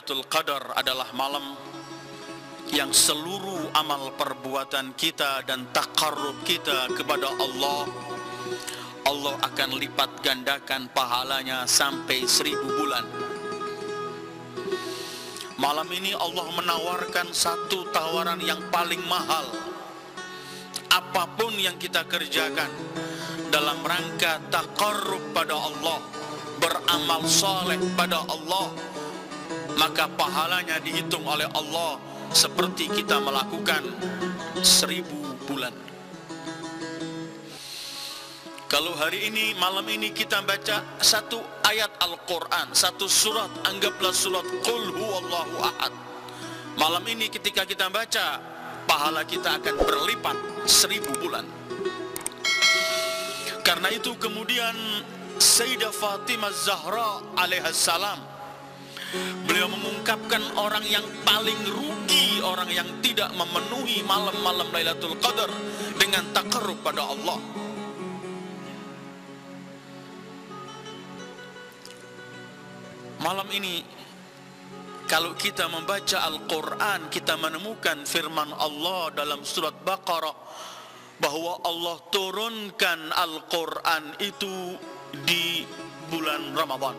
Lailatul Qadar adalah malam yang seluruh amal perbuatan kita dan taqarrub kita kepada Allah akan lipat gandakan pahalanya sampai 1000 bulan. Malam ini Allah menawarkan satu tawaran yang paling mahal. Apapun yang kita kerjakan dalam rangka taqarrub pada Allah, beramal saleh pada Allah, maka pahalanya dihitung oleh Allah seperti kita melakukan 1000 bulan. Kalau hari ini, malam ini kita baca satu ayat Al-Quran, satu surat, anggaplah surat Qul Huwallahu Ahad. Malam ini ketika kita baca, pahala kita akan berlipat 1000 bulan. Karena itu kemudian Sayyidah Fatimah Zahra alaihassalam, beliau mengungkapkan orang yang paling rugi, orang yang tidak memenuhi malam-malam Lailatul Qadar dengan taqarrub pada Allah. Malam ini kalau kita membaca Al-Quran, kita menemukan firman Allah dalam surat Baqarah bahwa Allah turunkan Al-Quran itu di bulan Ramadan.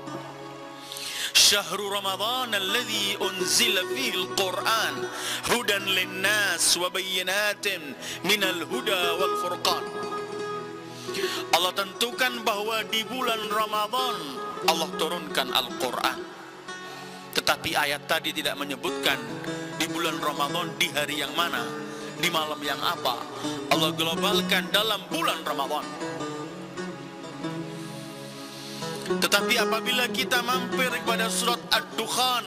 Syahrul Ramadan alladzi unzila fihi al-Quran hudan linnas wa bayyinatin minal huda wal furqan. Allah tentukan bahwa di bulan Ramadan Allah turunkan Al-Quran. Tetapi ayat tadi tidak menyebutkan di bulan Ramadan di hari yang mana, di malam yang apa. Allah globalkan dalam bulan Ramadan. Tetapi apabila kita mampir kepada surat Ad-Dukhan,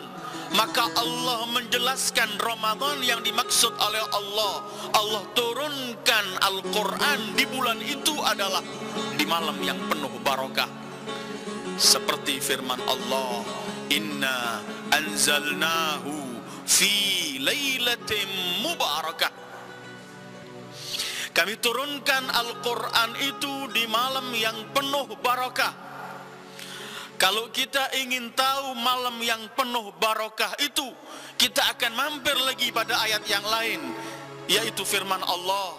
maka Allah menjelaskan Ramadan yang dimaksud oleh Allah. Allah turunkan Al-Quran di bulan itu adalah di malam yang penuh barakah. Seperti firman Allah, Inna anzalnahu fi lailatin mubarakah. Kami turunkan Al-Quran itu di malam yang penuh barakah. Kalau kita ingin tahu malam yang penuh barakah itu, kita akan mampir lagi pada ayat yang lain, yaitu firman Allah,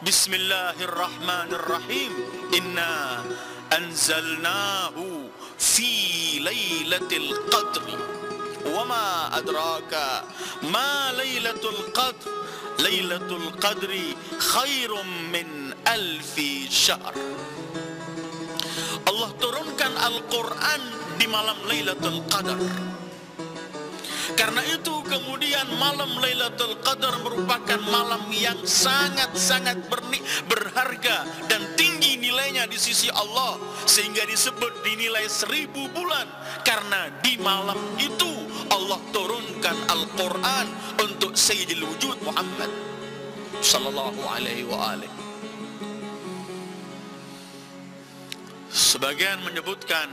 Bismillahirrahmanirrahim, Inna anzalnahu fi lailatul qadri wa ma adraka ma lailatul qadr lailatul qadri khairum min alfi syahr. Allah turunkan Al-Quran di malam Lailatul Qadar. Karena itu kemudian malam Lailatul Qadar merupakan malam yang sangat-sangat berharga dan tinggi nilainya di sisi Allah, sehingga disebut dinilai 1000 bulan. Karena di malam itu Allah turunkan Al-Quran untuk Sayyidil Wujud Muhammad sallallahu alaihi wa alihi. Sebagian menyebutkan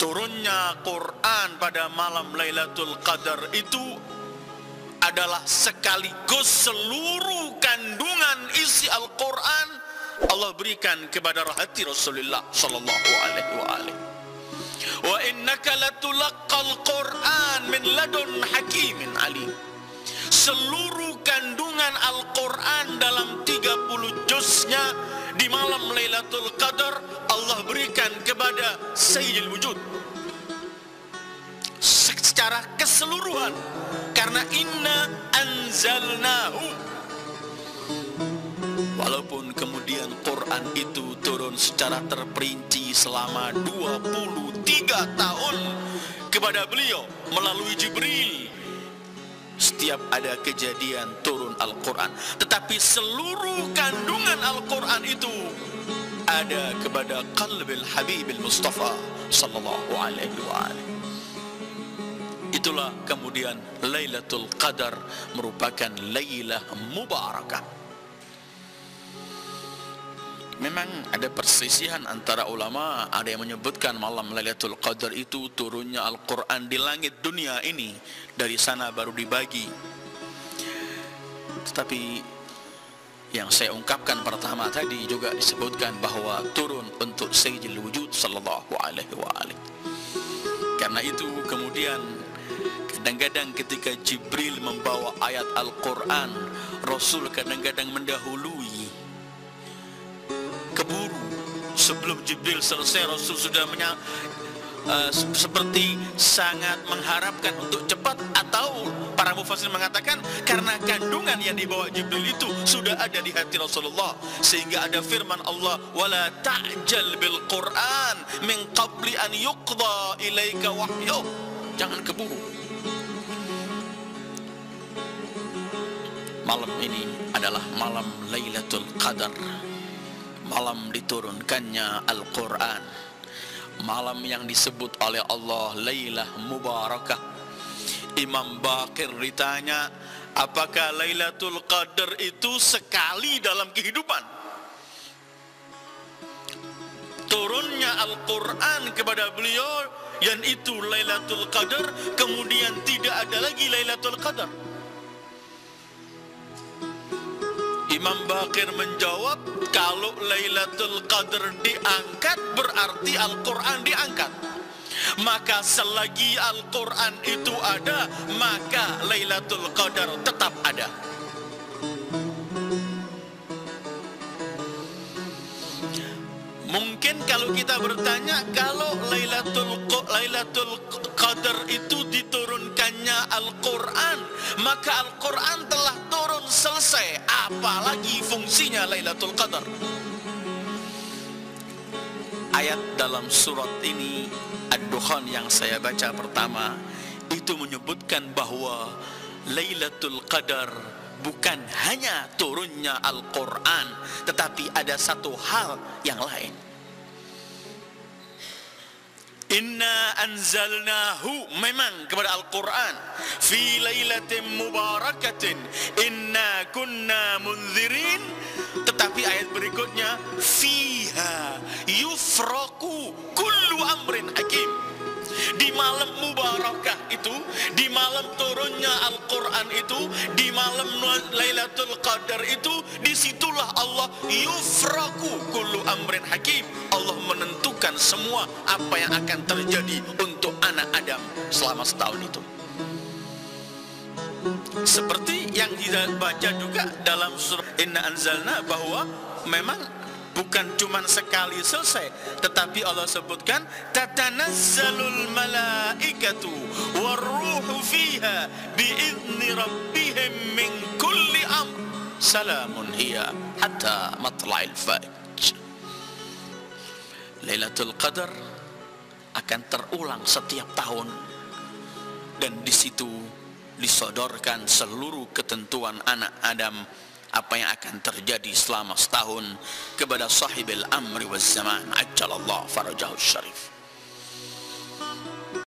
turunnya Quran pada malam Lailatul Qadar itu adalah sekaligus seluruh kandungan isi Al-Quran Allah berikan kepada hati Rasulullah sallallahu alaihi wa alihi. Wa innaka latulaqqal Quran min ladun hakimin alim. Seluruh kandungan Al-Quran dalam 30 juznya di malam Lailatul Qadar Allah berikan kepada Sayyidil Wujud secara keseluruhan. Karena inna anzalnahu, walaupun kemudian Quran itu turun secara terperinci selama 23 tahun kepada beliau melalui Jibril, setiap ada kejadian turun Al-Quran, tetapi seluruh kandungan Al-Quran itu ada kepada qalbil Habibil Mustafa sallallahu alaihi wa alihi. Itulah kemudian Lailatul Qadar merupakan Lailah Mubarakah. Memang ada perselisihan antara ulama. Ada yang menyebutkan malam Lailatul Qadar itu turunnya Al-Quran di langit dunia ini, dari sana baru dibagi. Tetapi yang saya ungkapkan pertama tadi juga disebutkan bahwa turun untuk Sayyidil Wujud sallallahu alaihi wa alihi. Karena itu kemudian Kadang-kadang ketika Jibril membawa ayat Al-Quran, Rasul kadang-kadang mendahului, keburu. Sebelum Jibril selesai, Rasul sudah seperti sangat mengharapkan untuk cepat, atau para mufassir mengatakan karena kandungan yang dibawa Jibril itu sudah ada di hati Rasulullah, sehingga ada firman Allah, wala ta'jal bil Quran min qabli an yuqda ilaika wahyu. Jangan keburu. Malam ini adalah malam Lailatul Qadar, malam diturunkannya Al-Quran, malam yang disebut oleh Allah Lailah Mubarakah. Imam Baqir ditanya, apakah Lailatul Qadar itu sekali dalam kehidupan? Turunnya Al-Quran kepada beliau yang itu Lailatul Qadar, kemudian tidak ada lagi Lailatul Qadar. Imam Baqir menjawab, kalau Lailatul Qadar diangkat berarti Al-Quran diangkat. Maka selagi Al-Quran itu ada, maka Lailatul Qadar tetap ada. Mungkin kalau kita bertanya, kalau Lailatul Qadar itu diturunkannya Al-Quran, maka Al-Quran telah turun selesai, apalagi fungsinya Lailatul Qadar? Ayat dalam surat ini Ad-Dukhan yang saya baca pertama itu menyebutkan bahwa Lailatul Qadar bukan hanya turunnya Al-Quran, tetapi ada satu hal yang lain. Inna anzalnahu, memang kepada Al-Quran, fi lailatin mubarakatin inna kunna munzirin, tetapi ayat berikutnya fiha yufraku kullu amrin hakim. Di malam mubarakah itu, di malam turunnya Al-Quran itu, di malam Lailatul Qadar itu, disitulah Allah yufraku kullu amrin hakim. Allah menentukan semua apa yang akan terjadi untuk anak Adam selama setahun itu. Seperti yang kita baca juga dalam surah Inna Anzalna, bahwa memang bukan cuma sekali selesai, tetapi Allah sebutkan tatanazzalul malaikatu warruhu fiha biizni rabbihim min kulli amr salamun hiya hatta matla'il fajr. Lailatul Qadar akan terulang setiap tahun, dan di situ disodorkan seluruh ketentuan anak Adam, apa yang akan terjadi selama setahun kepada sahibil amri waz zaman ajjalallahu farajahu syarif.